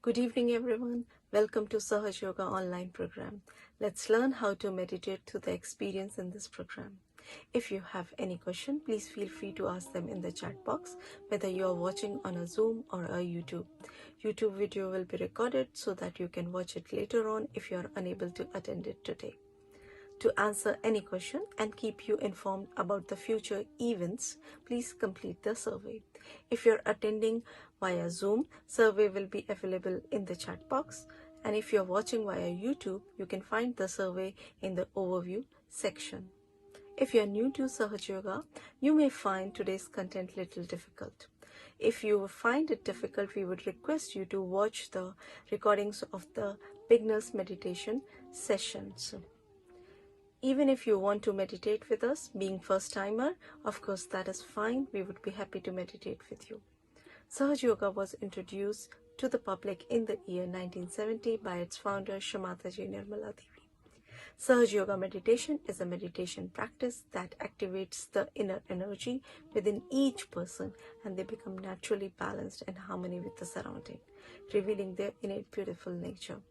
Good evening, everyone. Welcome to Sahaja Yoga online program. Let's learn how to meditate through the experience in this program. If you have any question, please feel free to ask them in the chat box, whether you are watching on a Zoom or a YouTube. YouTube video will be recorded so that you can watch it later on if you are unable to attend it today. To answer any question and keep you informed about the future events, please complete the survey. If you're attending via Zoom, survey will be available in the chat box. And if you're watching via YouTube, you can find the survey in the overview section. If you're new to Sahaja Yoga, you may find today's content little difficult. If you find it difficult, we would request you to watch the recordings of the beginner's meditation sessions. Even if you want to meditate with us, being first timer, of course that is fine. We would be happy to meditate with you. Sahaja Yoga was introduced to the public in the year 1970 by its founder Shamataji Nirmala Devi. Sahaja Yoga meditation is a meditation practice that activates the inner energy within each person and they become naturally balanced and harmony with the surrounding, revealing their innate beautiful nature.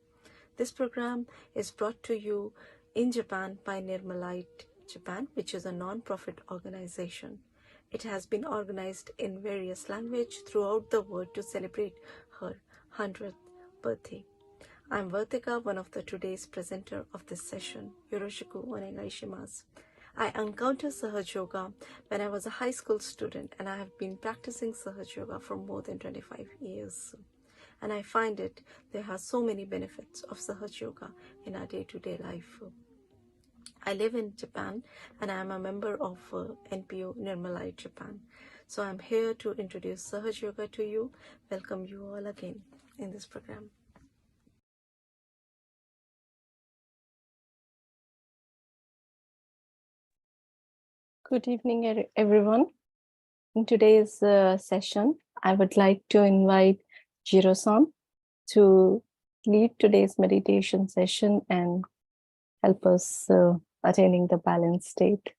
This program is brought to you in Japan by Nirmalite Japan, which is a non-profit organization. It has been organized in various languages throughout the world to celebrate her 100th birthday. I'm Vartika, one of the today's presenter of this session. Yoroshiku onegai shimasu. I encountered Sahaja Yoga when I was a high school student, and I have been practicing Sahaja Yoga for more than 25 years. And I find it, there are so many benefits of Sahaja Yoga in our day-to-day life. I live in Japan and I am a member of NPO Nirmalite Japan. So I'm here to introduce Sahaja Yoga to you. Welcome you all again in this program. Good evening, everyone. In today's session, I would like to invite Jiro-san to lead today's meditation session and help us attaining the balanced state.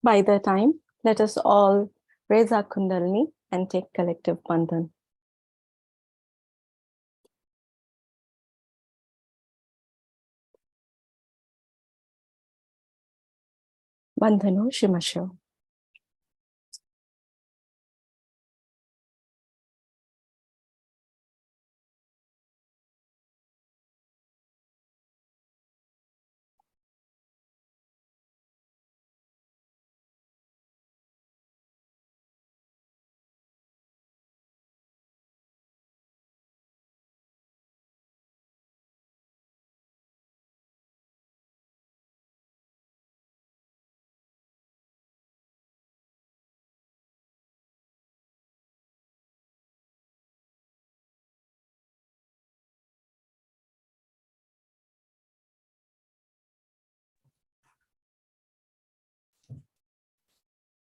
By the time, let us all raise our Kundalini and take collective Bandhan. Bandhanをしましょう。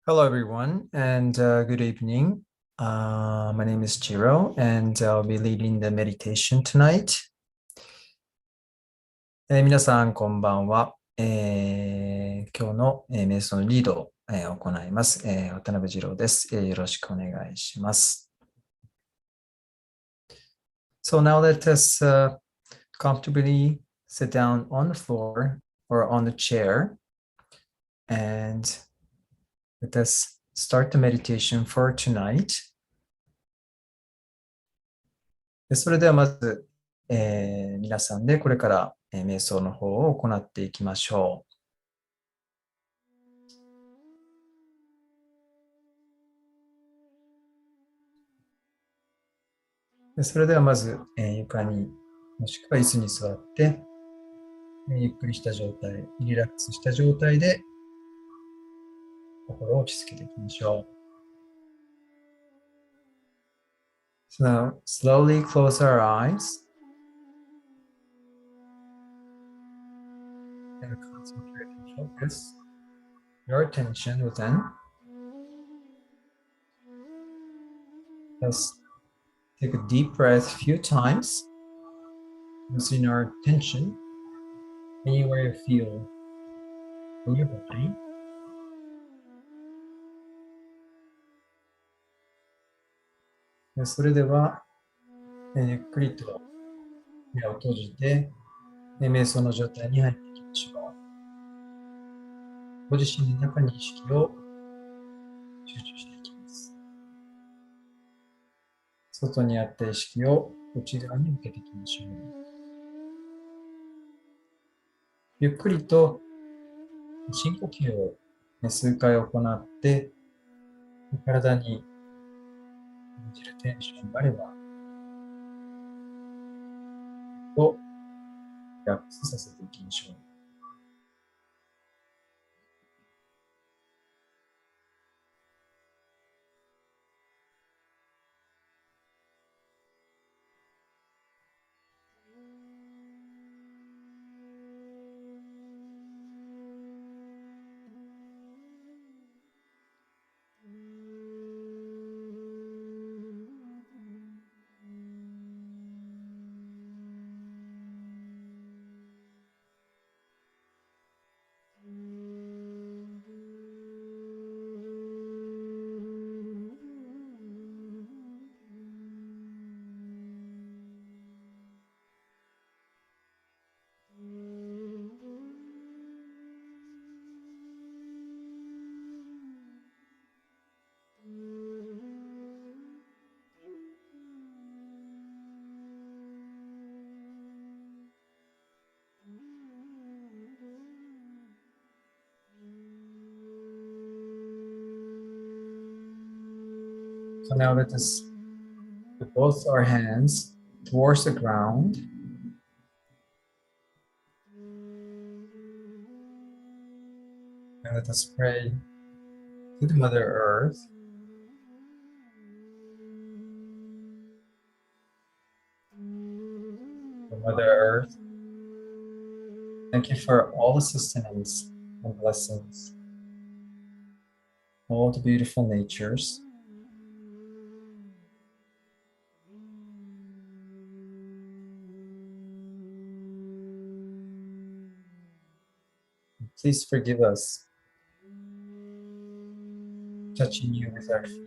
Hello, everyone, and good evening. My name is Jiro, and I'll be leading the meditation tonight. 皆さん、こんばんは。今日の、瞑想のリードを、行います。渡辺二郎です、よろしくお願いします。So now let us comfortably sit down on the floor or on the chair and let us start the meditation for tonight. それではまず、皆さんでこれから、瞑想の方を行っていきましょう。それではまず、床にもしくは椅子に座って、ゆっくりした状態、リラックスした状態で心を落ち着けていきましょう。So now, slowly close our eyes and concentrate and focus your attention within. Just take a deep breath a few times, using our attention anywhere you feel in your body. And それでは、ゆっくりと目を閉じて、瞑想の状態に入っていきましょう。ご自身の中に意識を集中していきます。外にあった意識を内側に向けていきましょう。ゆっくりと深呼吸を数回行って、体に感じるテンションがあれば、とリラックスさせていきましょう。So now let us put both our hands towards the ground. And let us pray to the Mother Earth. The Mother Earth, thank you for all the sustenance and blessings, all the beautiful natures. Please forgive us touching you with our feet.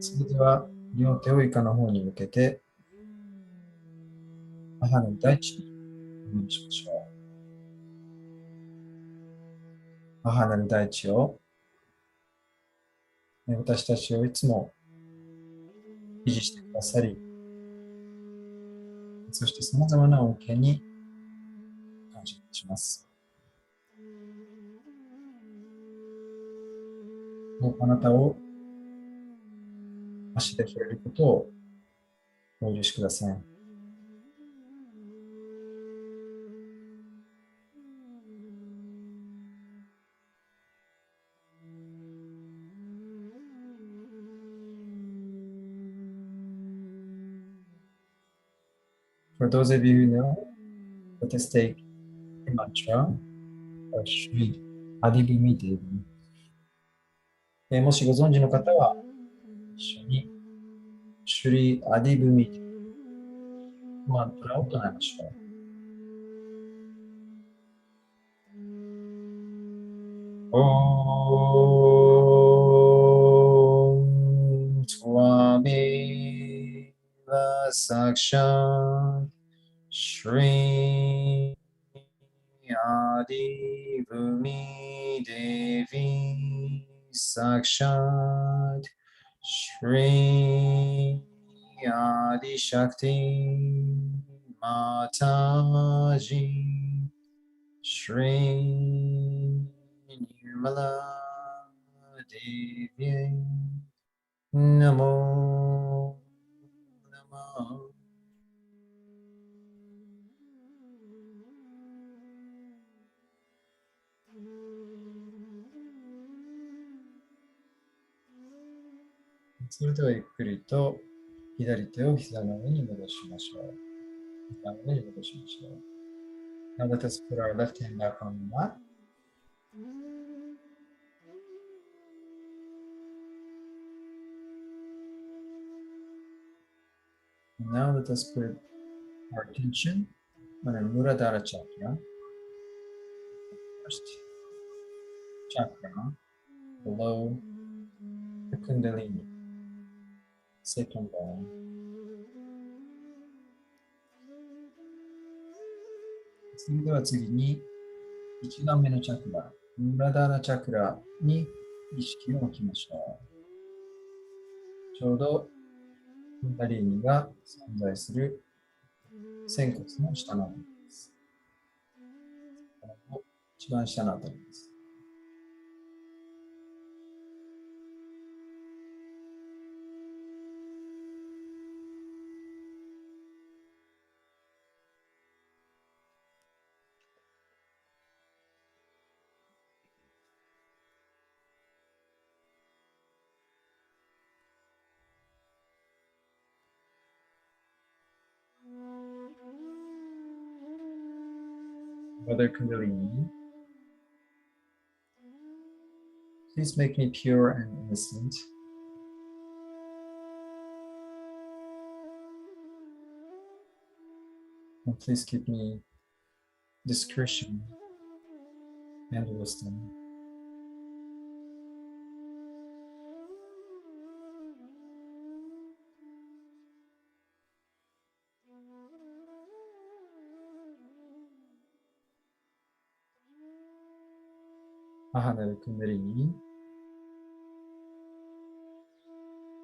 それでは両手を床の方に向けて母の大地にお願いしましょう。母なる大地を私たちをいつも維持してくださり、そして様々な恩恵に感謝します。あなたを足で触れることをお許しください。For those of you who know, let us take the mantra of Shri Adibhumi Devi. もしご存知の方は一緒に Shri Adibhumi Devi のマントラを唱えましょう。Om Swameva Sakshat Shri Adibhumi Devi Sakshat Shri Adi Shakti Mataji Shri Nirmala Devi Namo Namah. So, それではゆっくりと左手を膝の上に戻しましょう。膝の上に戻しましょう。Now let us put our left hand back on the mat. And now let us put our attention on our Muladhara chakra. First chakra below the Kundalini, second bone. それでは次に1番目のチャクラ、ムラダーナチャクラに意識を置きましょう。ちょうどクンダリーニが存在する仙骨の下のあたりです。一番下のあたりです。Brother Kundalini, please make me pure and innocent. And please give me discretion and wisdom. Ahana Kundalini,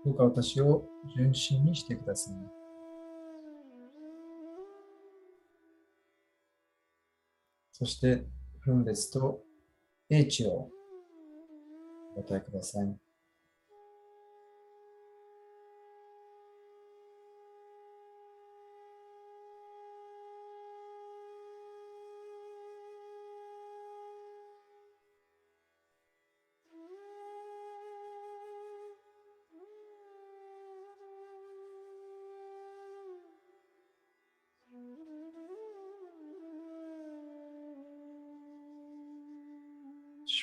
どうか私を純真にしてください。そして分別と英知をお与えください。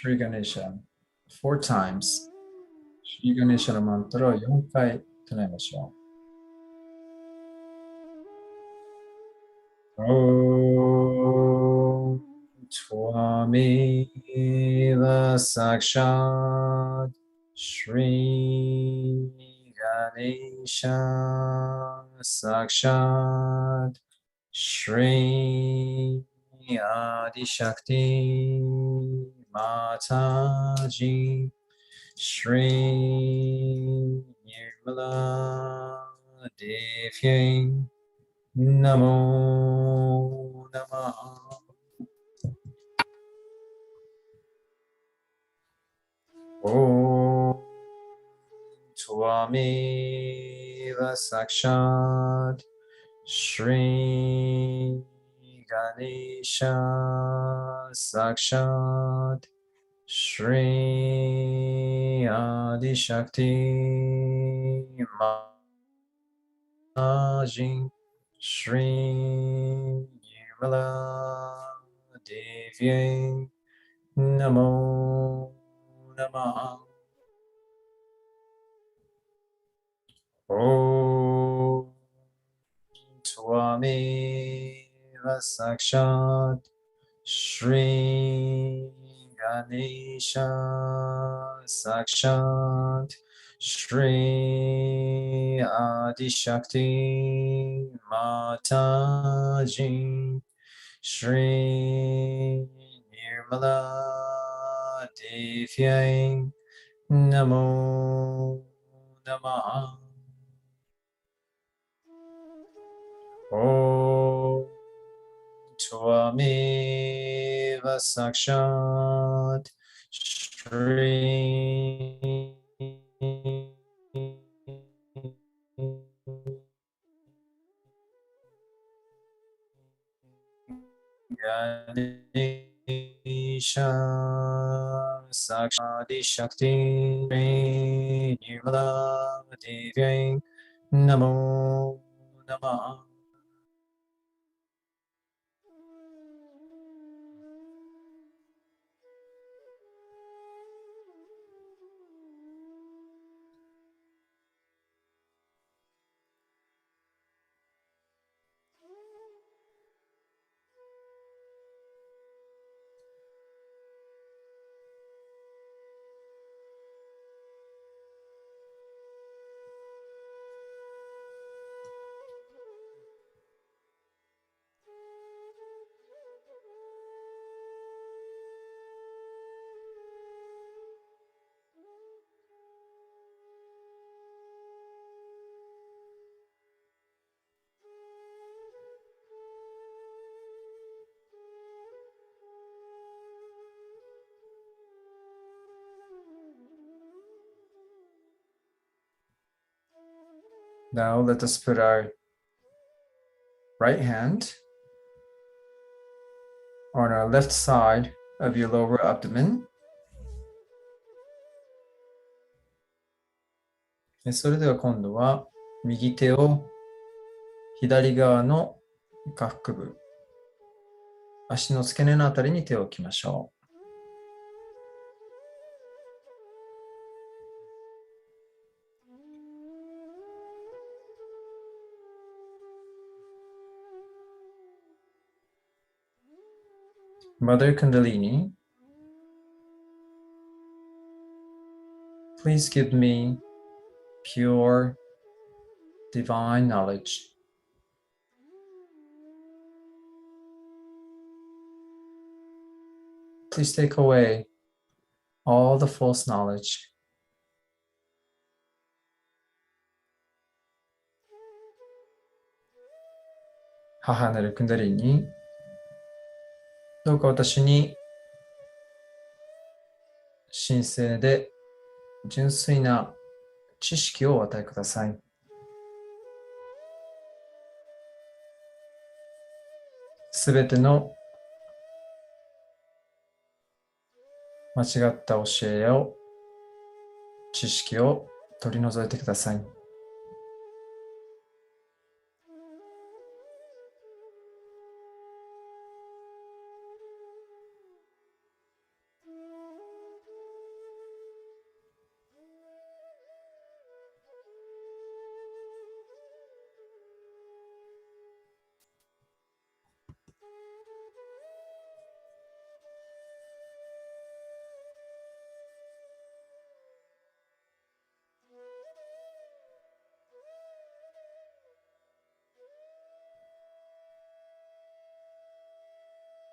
Shri Ganesha, 4 times. Shri Ganesha のマントラを4回唱えましょう。Om Tvameva Sakshat Shri Ganesha Sakshat Shri Adi Shakti Mataji Shri Nirmala Devye Namo Namaha. Om Tvameva Sakshat Shri Ganesha Sakshat Shri Adi Shakti Mataji Shri Nirmala Devye Namo Namaha. Om Tvameva Sakshat Shri Ganesha Sakshat Shri Adi Shakti Mataji Shri Nirmala Devye Namo Namaha. Om Tvameva Sakshat Shri Ganesha Sakshadi Shakti Nirmala Devyai Namo Namah. Now let us put our right hand on our left side of your lower abdomen. それでは今度は右手を左側の下腹部、足の付け根のあたりに手を置きましょう。Mother Kundalini, please give me pure divine knowledge. Please take away all the false knowledge. Hahaなるクンダリーにどうか私に神聖で純粋な知識をお与えください。すべての間違った教えや知識を取り除いてください。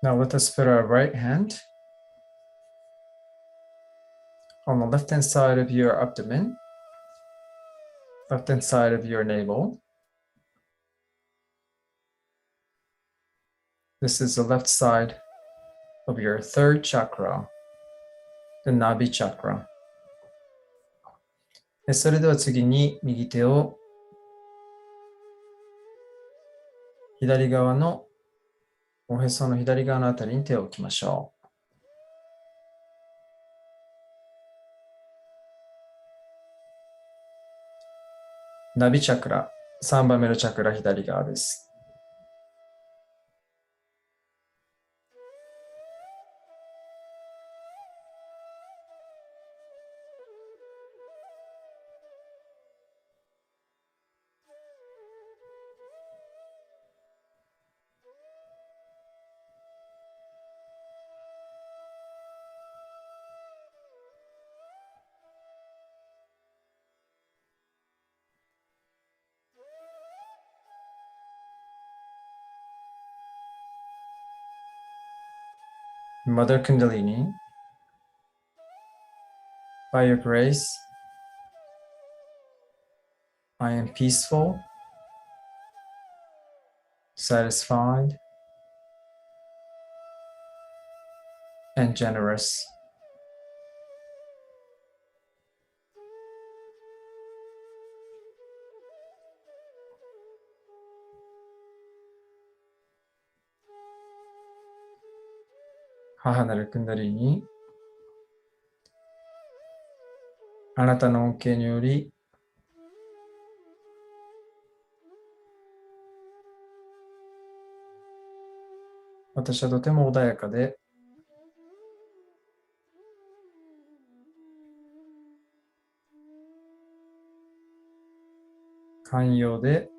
Now let us put our right hand on the left-hand side of your abdomen, left-hand side of your navel. This is the left side of your third chakra, the Nabi chakra. それでは次に右手を左側のおへその左側のあたりに手を置きましょう。ナビチャクラ、3番目のチャクラ左側です。Mother Kundalini, by your grace, I am peaceful, satisfied, and generous. 母なるクンダリーに、あなたの恩恵により、私はとても穏やかで、寛容で、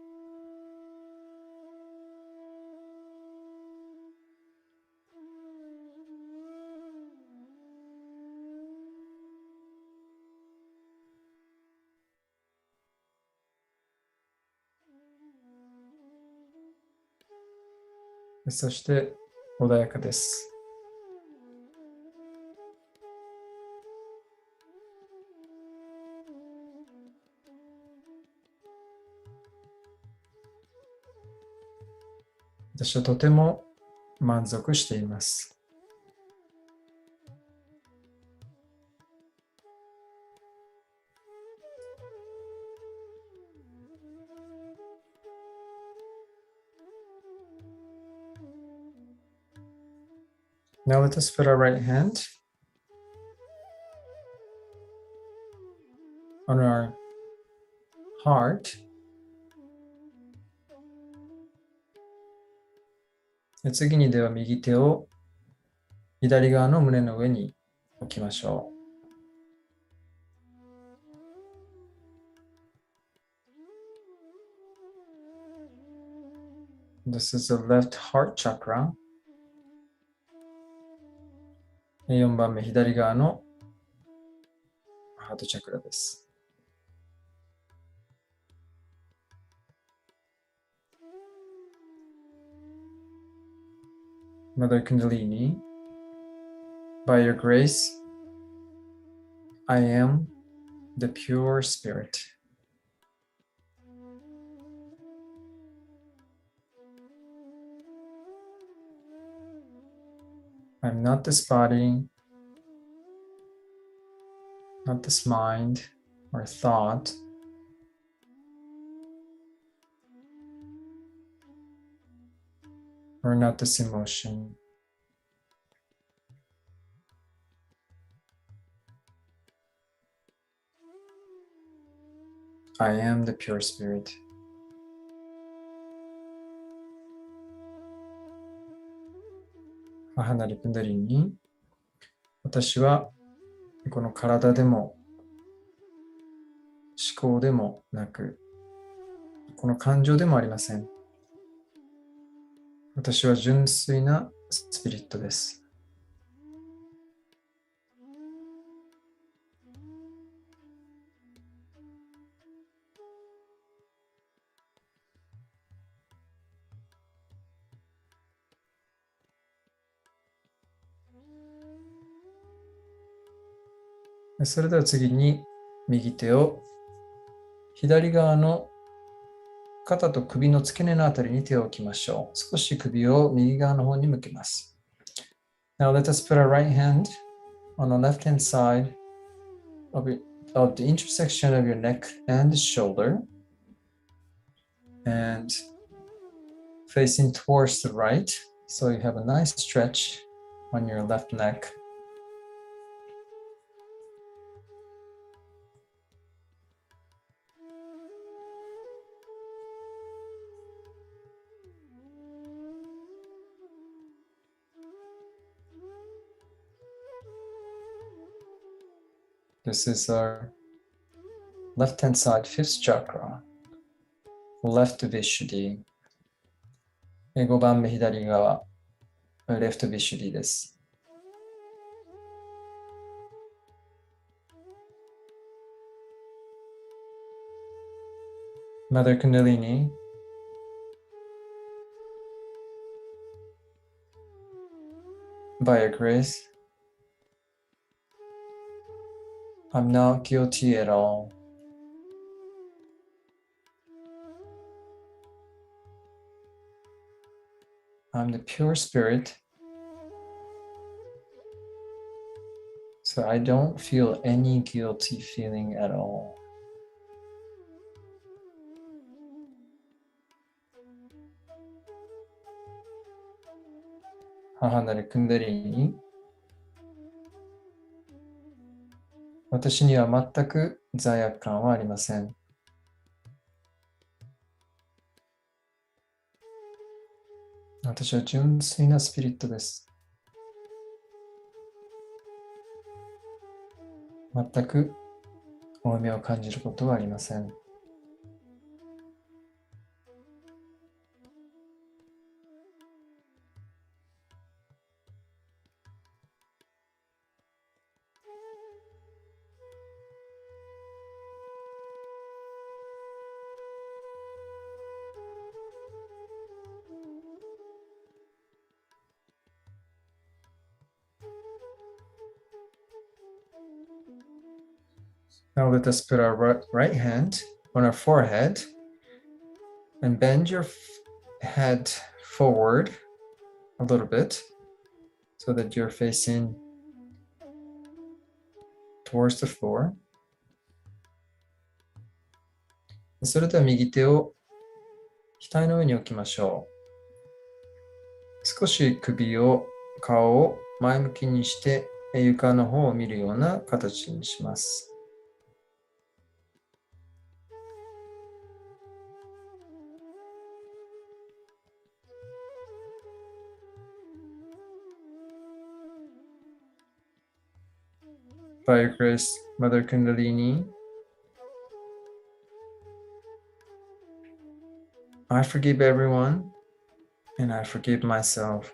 そして穏やかです。私はとても満足しています。Now let us put our right hand on our heart. 次にでは右手を左側の胸の上に置きましょう。This is the left heart chakra. 4番目左側のハートチャクラです。Mother Kundalini, by your grace, I am the pure spirit. I'm not this body, not this mind or thought, or not this emotion. I am the pure spirit. 母なるクンダリーに、私はこの体でも思考でもなく、この感情でもありません。私は純粋なスピリットです。それでは次に右手を左側の肩と首の付け根のあたりに手を置きましょう。少し首を右側の方に向けます。Now let us put our right hand on the left hand side of the intersection of your neck and shoulder and facing towards the right, so you have a nice stretch on your left neck. This is our left hand side, fifth chakra, left Vishuddhi. 5番目左側、left Vishuddhi です。Mother Kundalini, by your grace, I'm not guilty at all. I'm the pure spirit, so I don't feel any guilty feeling at all. Haha naru Kundalini, 私には全く罪悪感はありません。私は純粋なスピリットです。全く負い目を感じることはありません。Now let us put our right hand on our forehead and bend your head forward a little bit so that you're facing towards the floor. それでは右手を額の上に置きましょう。少し顔を前向きにして床の方を見るような形にします。By your grace, Mother Kundalini, I forgive everyone and I forgive myself.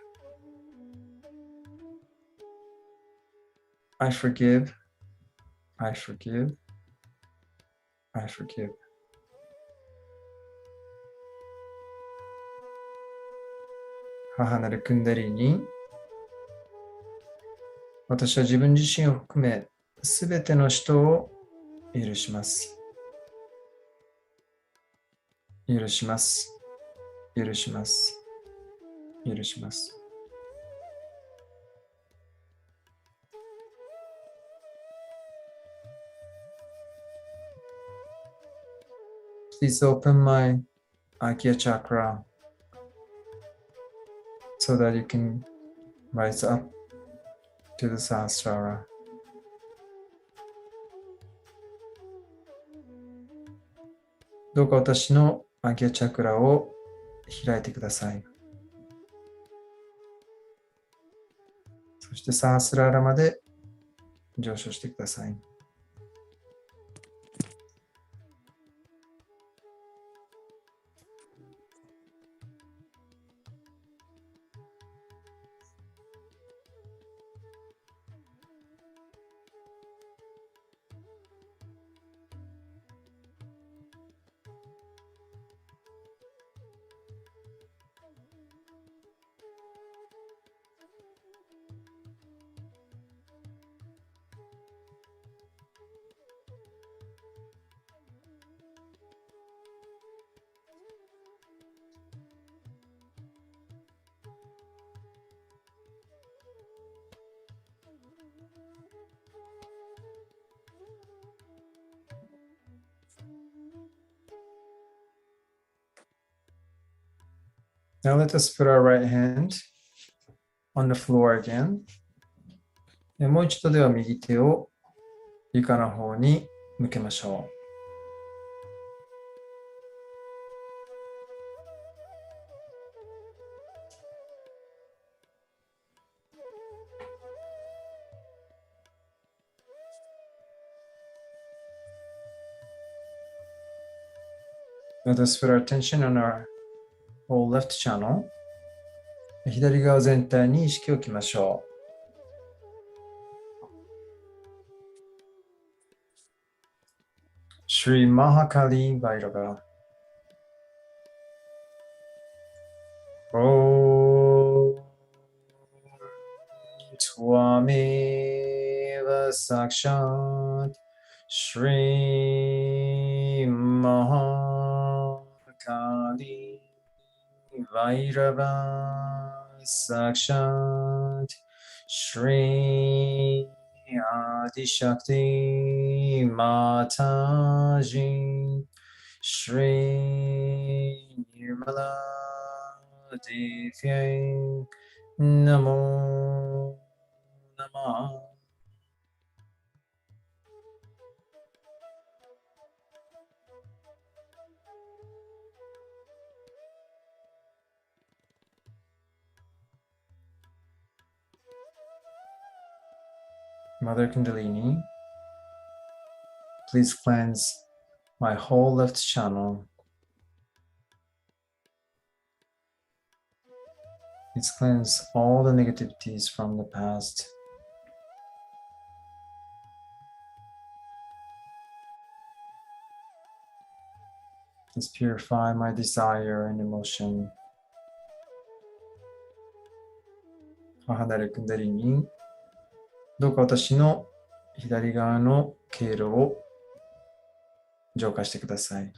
I forgive, I forgive, I forgive. 母なるクンダリーに、私は自分自身を含め、すべての人を許します。許します。許します。許します。Please open my Akya chakra so that you can rise up to the Sahasrara. どうか私のアキヤチャクラを開いてください。そしてサハスラーラまで上昇してください。Now let us put our right hand on the floor again. もう一度では右手を床の方に向けましょう。Let us put our attention on our whole left channel. 左側全体に意識を置きましょう。Shri Mahakali Vairava. Om Tvameva Sakshat Shri Mahakali Vairava Sakshat Shri Adi Shakti Mataji Shri Nirmala Divya Namo Namah. Mother Kundalini, please cleanse my whole left channel. Please cleanse all the negativities from the past. Please purify my desire and emotion. 母なるクンダリニ、どうか私の左側の経路を浄化してください。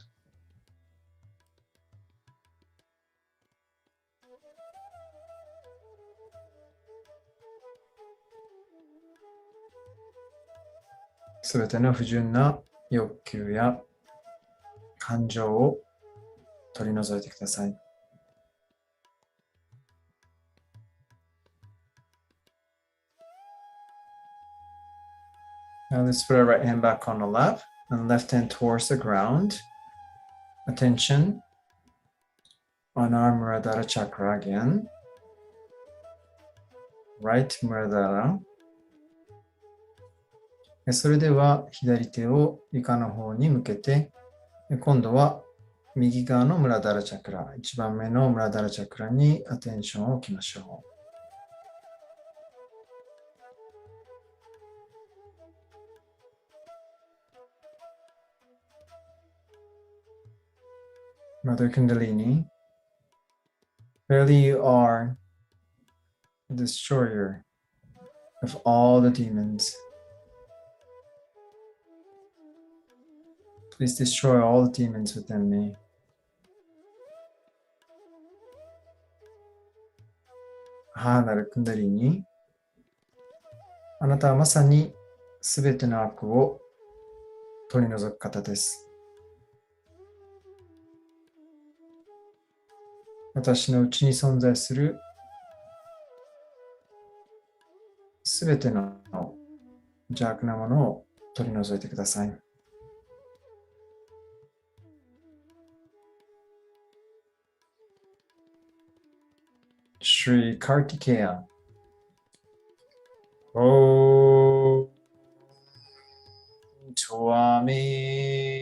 すべての不純な欲求や感情を取り除いてください。Now let's put our right hand back on the lap and left hand towards the ground. Attention on our Muladhara chakra again. Right Muladhara. それでは左手を床の方に向けて、今度は右側のムラダラチャクラ、1番目のムラダラチャクラにアテンションを置きましょう。Mother Kundalini, really you are the destroyer of all the demons. Please destroy all the demons within me. 母なるクンダリニ、あなたはまさにすべての悪を取り除く方です。私のうちに存在するすべての邪悪なものを取り除いてください。Shri Kartikeya. Om Tvameva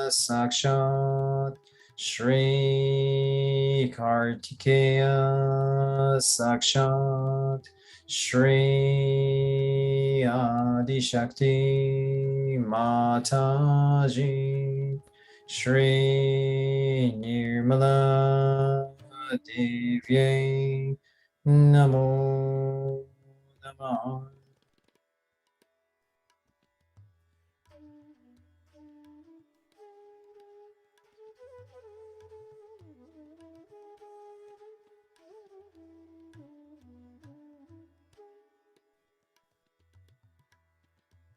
Sakshat Shri Kartikeya Sakshat Shri Adi Shakti Mataji Shri Nirmala Devye Namo Namah.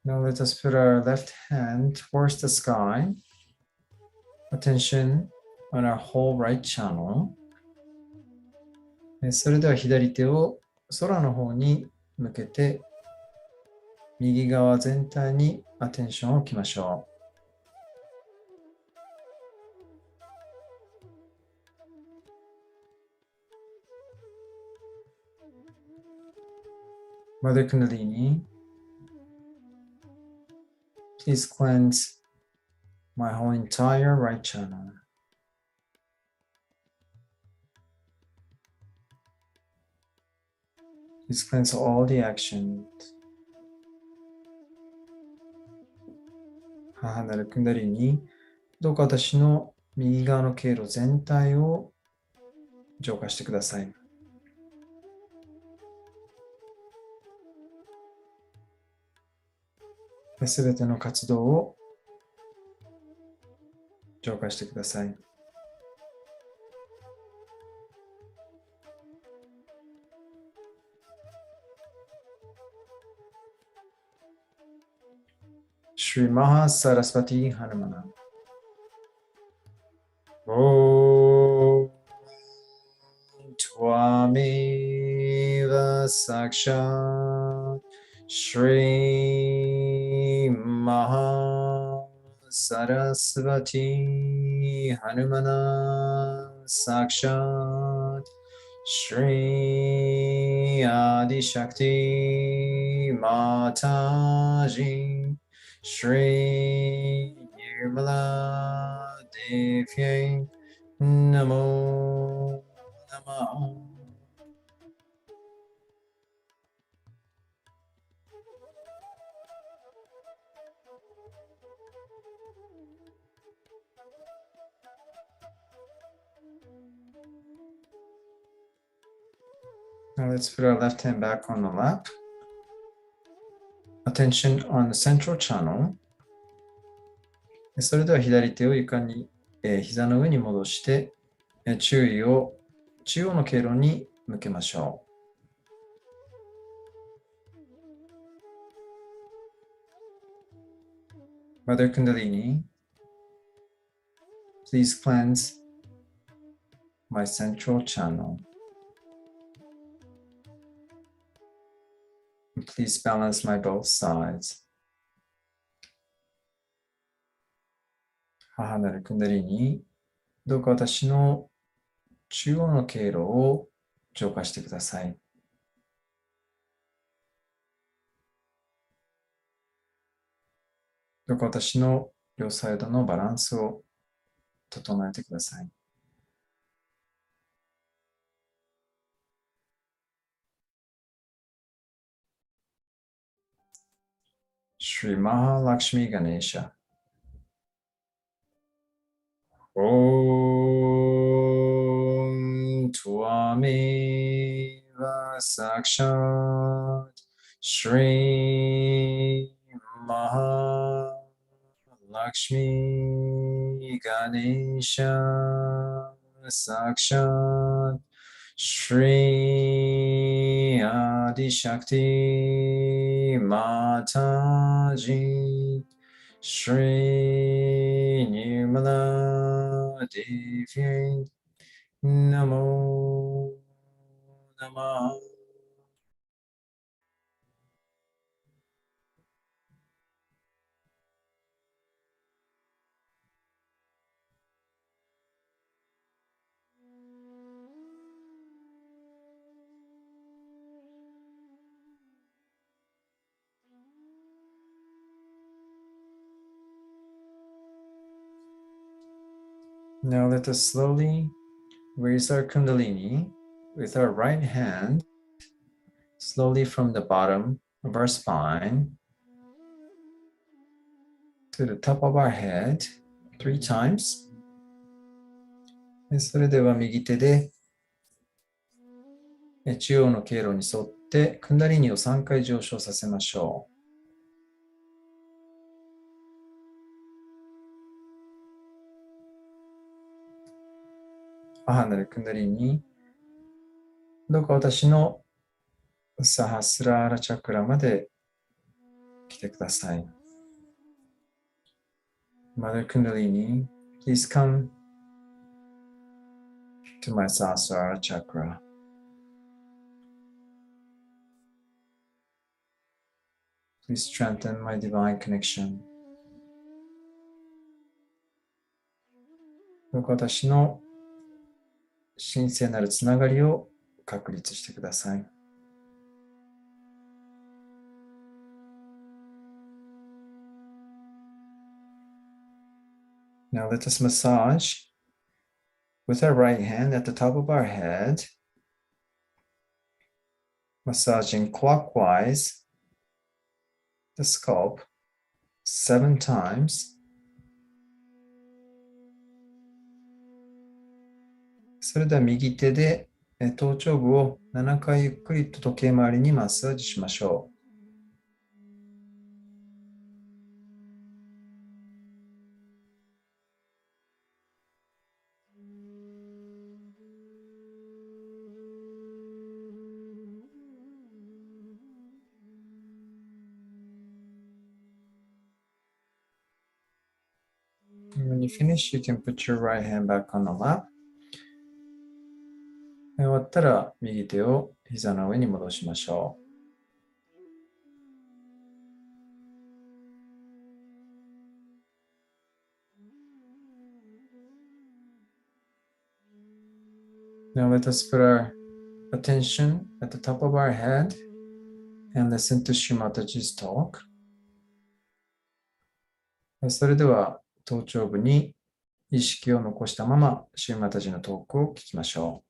Now let us put our left hand towards the sky. Attention on our whole right channel. それでは左手を空の方に向けて右側全体にアテンションを置きましょう。Mother Kundalini, please cleanse my whole entire right channel. Please cleanse all the actions. 母なるクンダリに、どうか私の右側の経路全体を浄化してください。すべての活動を浄化してください。Shri Maha Saraswati Hanumana. Om Tvameva Sakshat Shri Maha Saraswati Hanumana Sakshat Shri Adi Shakti Mataji Shri Nirmala Devyai Namo Namaha. Now let's put our left hand back on the lap. Attention on the central channel. それでは左手を床に、膝の上に戻して、注意を中央の経路に向けましょう。Mother Kundalini, please cleanse my central channel. Please balance my both sides. 母なるクンダリーニ、どうか私の中央の経路を浄化してください。どうか私の両サイドのバランスを整えてください。Shri Mahalakshmi Ganesha. Om Tvameva Sakshat Shri Mahalakshmi Ganesha Sakshat Shri Adi Shakti Mataji Shri Nirmala Devyai Namo Namaha. Now let us slowly raise our Kundalini with our right hand, slowly from the bottom of our spine to the top of our head 3 times. それでは右手で中央の経路に沿ってクンダリニを3回上昇させましょう。母なるクンダリニ、どうか私のサハスラーラチャクラまで来てください。Mother Kundalini, please come to my Sahasrara chakra. Please strengthen my divine connection. どうか私の神聖なるつながりを確立してください。Now let us massage with our right hand at the top of our head, massaging clockwise the scalp 7 times. それでは右手で頭頂部を7回ゆっくりと時計回りにマッサージしましょう。When you finish, you can put your right hand back on the lap. 終わったら右手を膝の上に戻しましょう。Now let us put our attention at the top of our head and listen to Shimataji's talk. それでは頭頂部に意識を残したままシューマタジのトークを聞きましょう。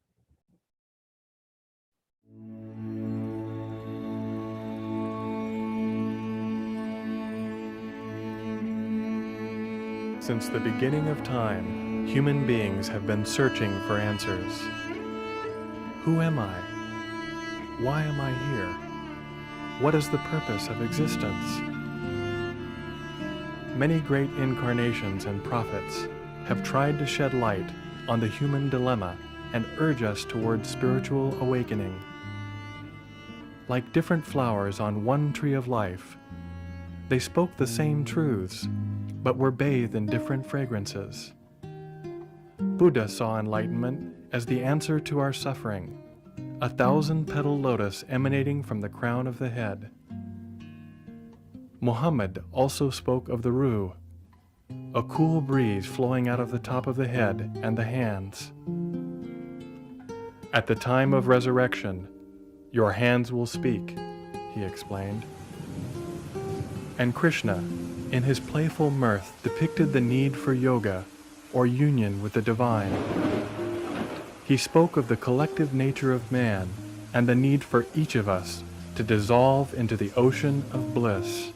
Since the beginning of time, human beings have been searching for answers. Who am I? Why am I here? What is the purpose of existence? Many great incarnations and prophets have tried to shed light on the human dilemma and urge us towards spiritual awakening. Like different flowers on one tree of life, they spoke the same truths, but were bathed in different fragrances. Buddha saw enlightenment as the answer to our suffering, a 1,000-petal lotus emanating from the crown of the head. Muhammad also spoke of the Ruh, a cool breeze flowing out of the top of the head and the hands. At the time of resurrection, your hands will speak, he explained. And Krishna, in his playful mirth, depicted the need for yoga, or union with the divine. He spoke of the collective nature of man and the need for each of us to dissolve into the ocean of bliss.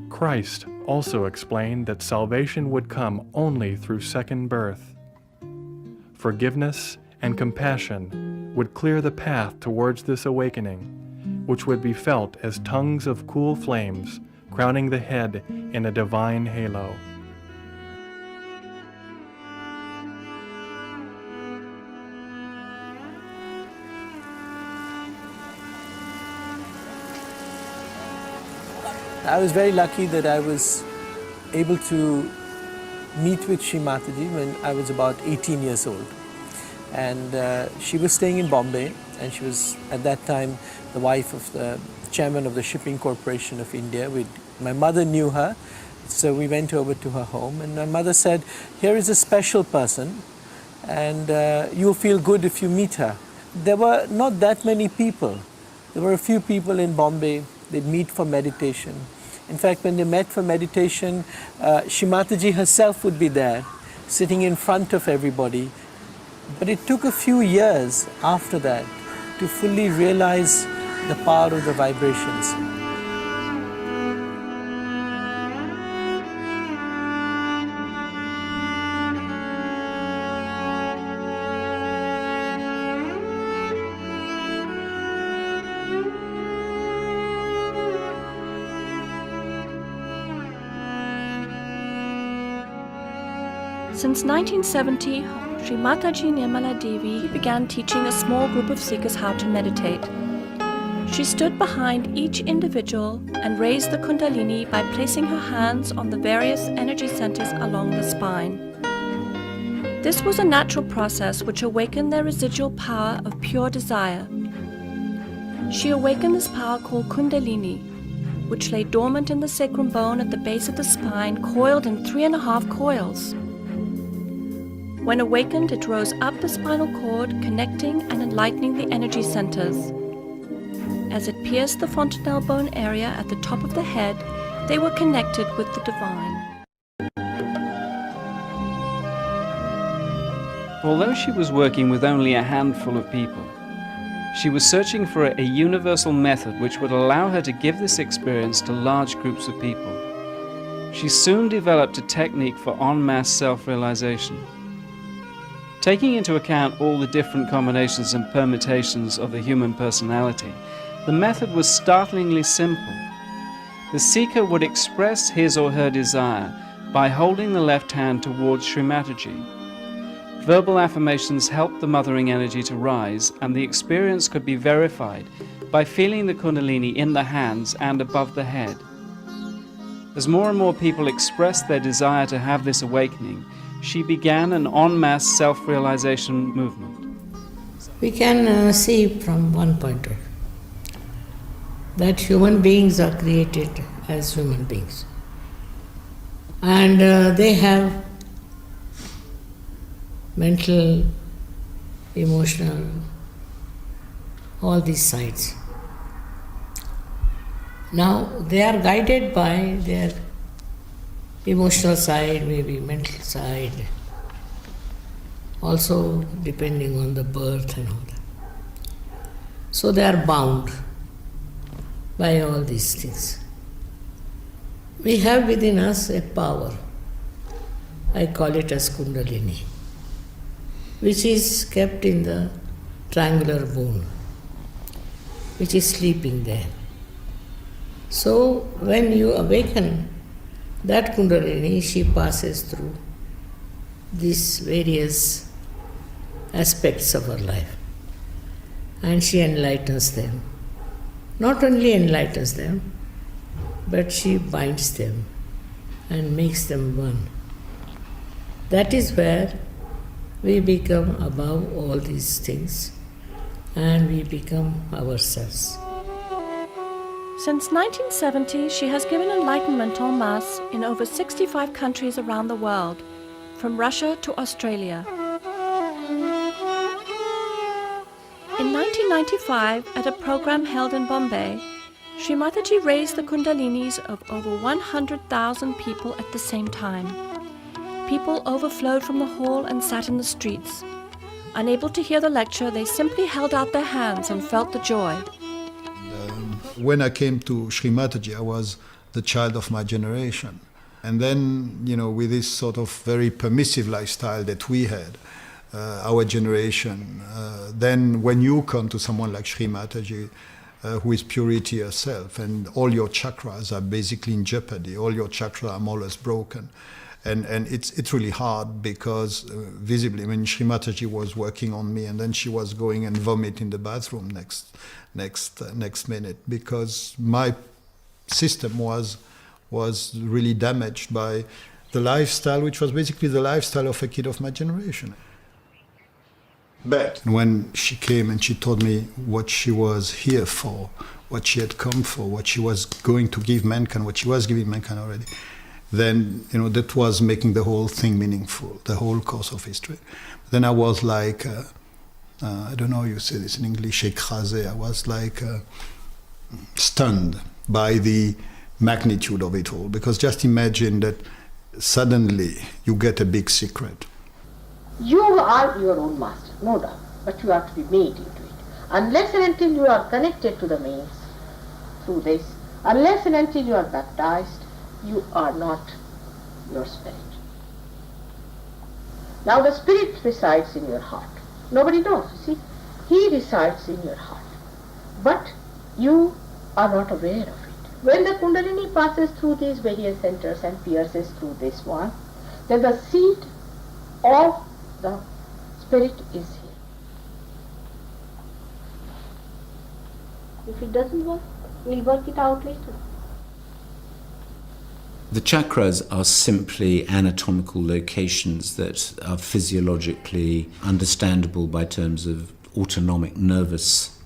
Christ also explained that salvation would come only through second birth. Forgiveness and compassion would clear the path towards this awakening, which would be felt as tongues of cool flames crowning the head in a divine halo. I was very lucky that I was able to meet with Shri Mataji when I was about 18 years old. And she was staying in Bombay, and she was at that time the wife of the chairman of the Shipping Corporation of India. My mother knew her, so we went over to her home, and my mother said, here is a special person, and you'll feel good if you meet her. There were not that many people. There were a few people in Bombay. They'd meet for meditation. In fact, when they met for meditation, Shri Mataji herself would be there, sitting in front of everybody. But it took a few years after that to fully realize the power of the vibrations. Since 1970, Sri Mataji Nirmala Devi began teaching a small group of seekers how to meditate. She stood behind each individual and raised the Kundalini by placing her hands on the various energy centers along the spine. This was a natural process which awakened their residual power of pure desire. She awakened this power called Kundalini, which lay dormant in the sacrum bone at the base of the spine, coiled in 3.5 coils. When awakened, it rose up the spinal cord, connecting and enlightening the energy centers. As it pierced the fontanelle bone area at the top of the head, they were connected with the divine. Although she was working with only a handful of people, she was searching for a universal method which would allow her to give this experience to large groups of people. She soon developed a technique for en masse self-realization. Taking into account all the different combinations and permutations of the human personality, the method was startlingly simple. The seeker would express his or her desire by holding the left hand towards Sri Mataji. Verbal affirmations helped the mothering energy to rise, and the experience could be verified by feeling the Kundalini in the hands and above the head. As more and more people expressed their desire to have this awakening, she began an en masse self-realization movement. We can see from one point of view that human beings are created as human beings. And they have mental, emotional, all these sides. Now they are guided by their emotional side, maybe mental side, also depending on the birth and all that. So they are bound by all these things. We have within us a power, I call it as Kundalini, which is kept in the triangular bone, which is sleeping there. So when you awaken that Kundalini, she passes through these various aspects of her life and she enlightens them. Not only enlightens them, but she binds them and makes them one. That is where we become above all these things and we become ourselves. Since 1970, she has given enlightenment en masse in over 65 countries around the world, from Russia to Australia. In 1995, at a program held in Bombay, Sri Mataji raised the Kundalinis of over 100,000 people at the same time. People overflowed from the hall and sat in the streets. Unable to hear the lecture, they simply held out their hands and felt the joy. When I came to Sri Mataji, I was the child of my generation. And then, with this sort of very permissive lifestyle that we had, our generation, then when you come to someone like Sri Mataji, who is purity herself, and all your chakras are basically in jeopardy, all your chakras are more or less broken. And it's really hard because visibly, Sri Mataji was working on me and then she was going and vomit in the bathroom next minute because my system was really damaged by the lifestyle, which was basically the lifestyle of a kid of my generation. But when she came and she told me what she was here for, what she had come for, what she was going to give mankind, what she was giving mankind already, then that was making the whole thing meaningful, the whole course of history. Then I was like, I don't know how you say this in English, écrasé. I was like stunned by the magnitude of it all. Because just imagine that suddenly you get a big secret. You are your own master, no doubt, but you have to be made into it. Unless and until you are connected to the means through this, unless and until you are baptized, you are not your spirit. Now the spirit resides in your heart. Nobody knows, you see. He resides in your heart. But you are not aware of it. When the Kundalini passes through these various centers and pierces through this one, then the seed of the spirit is here. If it doesn't work, we'll work it out later. The chakras are simply anatomical locations that are physiologically understandable by terms of autonomic nervous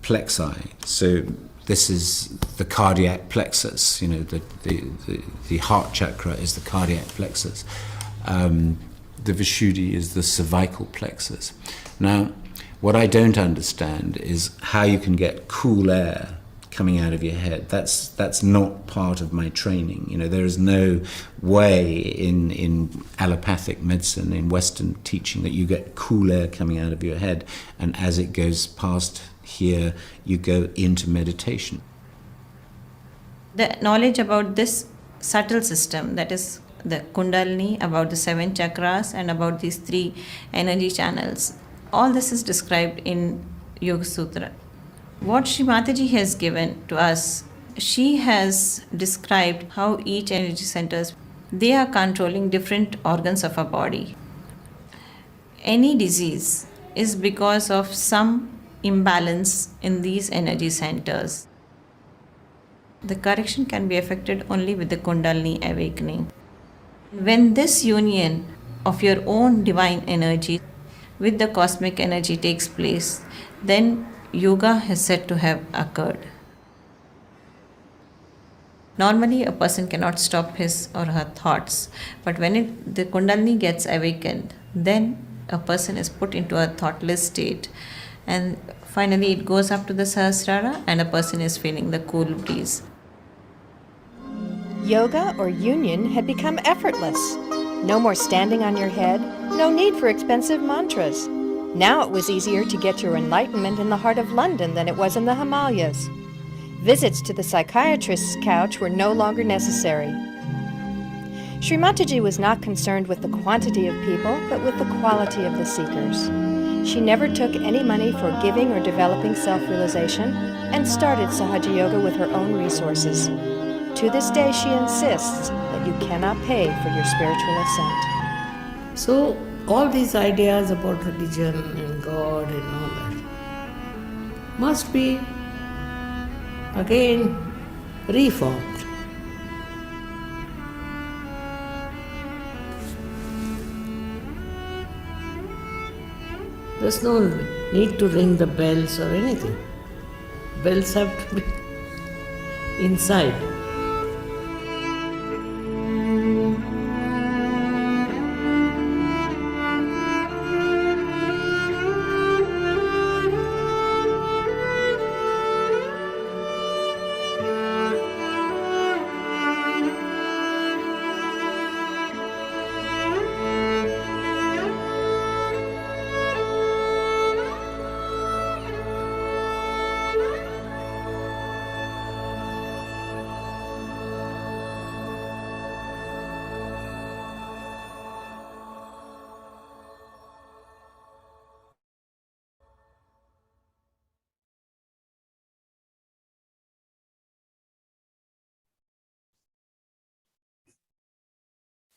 plexi. So this is the cardiac plexus, the heart chakra is the cardiac plexus. The Vishuddhi is the cervical plexus. Now, what I don't understand is how you can get cool air coming out of your head. That's not part of my training. There is no way in allopathic medicine, in Western teaching, that you get cool air coming out of your head, and as it goes past here, you go into meditation. The knowledge about this subtle system, that is the Kundalini, about the 7 chakras, and about these 3 energy channels, all this is described in Yoga Sutra. What Sri Mataji has given to us, she has described how each energy centers, they are controlling different organs of our body. Any disease is because of some imbalance in these energy centers. The correction can be effected only with the Kundalini awakening. When this union of your own divine energy with the cosmic energy takes place, then yoga is said to have occurred. Normally, a person cannot stop his or her thoughts, but when the Kundalini gets awakened, then a person is put into a thoughtless state, and finally it goes up to the Sahasrara and a person is feeling the cool breeze. Yoga or union had become effortless. No more standing on your head, no need for expensive mantras. Now it was easier to get your enlightenment in the heart of London than it was in the Himalayas. Visits to the psychiatrist's couch were no longer necessary. Sri Mataji was not concerned with the quantity of people, but with the quality of the seekers. She never took any money for giving or developing self-realization and started Sahaja Yoga with her own resources. To this day, she insists that you cannot pay for your spiritual ascent. So, all these ideas about religion and God and all that must be again reformed. There's no need to ring the bells or anything. Bells have to be inside.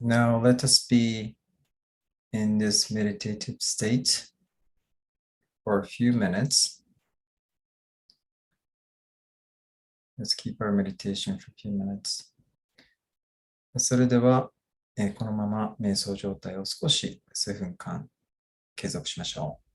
Now let us be in this meditative state for a few minutes. Let's keep our meditation for a few minutes. それでは、このまま瞑想状態を少し数分間継続しましょう。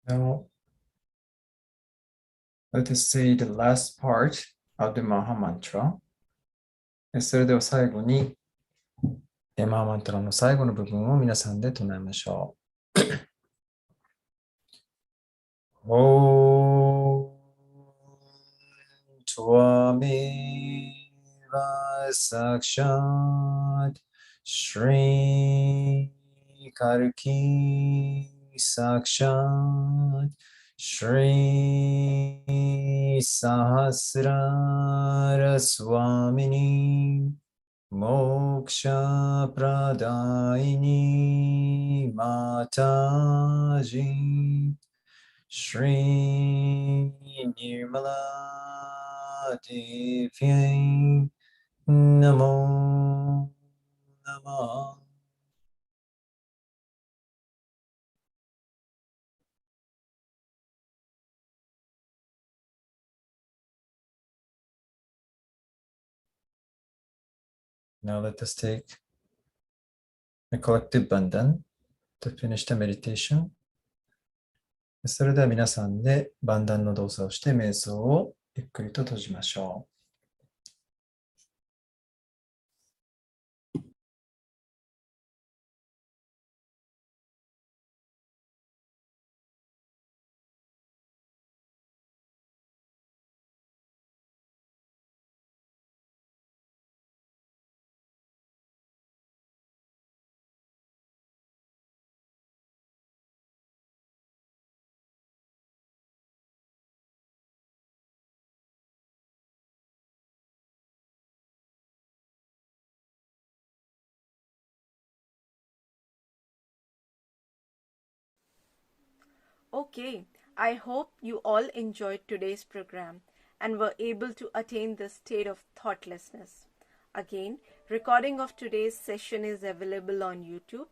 Now, let us say the last part of the Maha Mantra. それでは最後に、マハマントラの最後の部分を皆さんで唱えましょう。オートワメバサクシャートシリカルキサクシャートシリサハスララスワミニMoksha Pradaini Mataji Shri Nirmala Devyai Namo Namaha. Now let us take a collective bandhan to finish the meditation. それでは皆さんでバンダンの動作をして瞑想をゆっくりと閉じましょう。Okay, I hope you all enjoyed today's program and were able to attain this state of thoughtlessness. Again, recording of today's session is available on YouTube.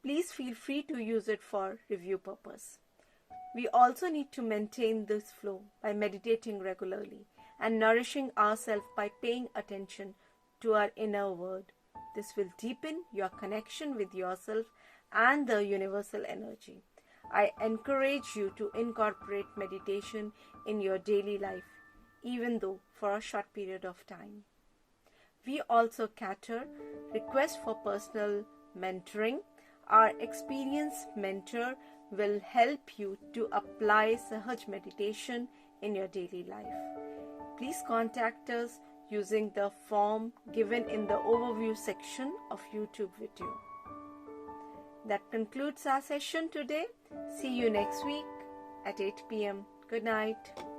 Please feel free to use it for review purpose. We also need to maintain this flow by meditating regularly and nourishing ourselves by paying attention to our inner world. This will deepen your connection with yourself and the universal energy. I encourage you to incorporate meditation in your daily life, even though for a short period of time. We also cater requests for personal mentoring. Our experienced mentor will help you to apply Sahaj meditation in your daily life. Please contact us using the form given in the overview section of YouTube video. That concludes our session today. See you next week at 8 p.m. Good night.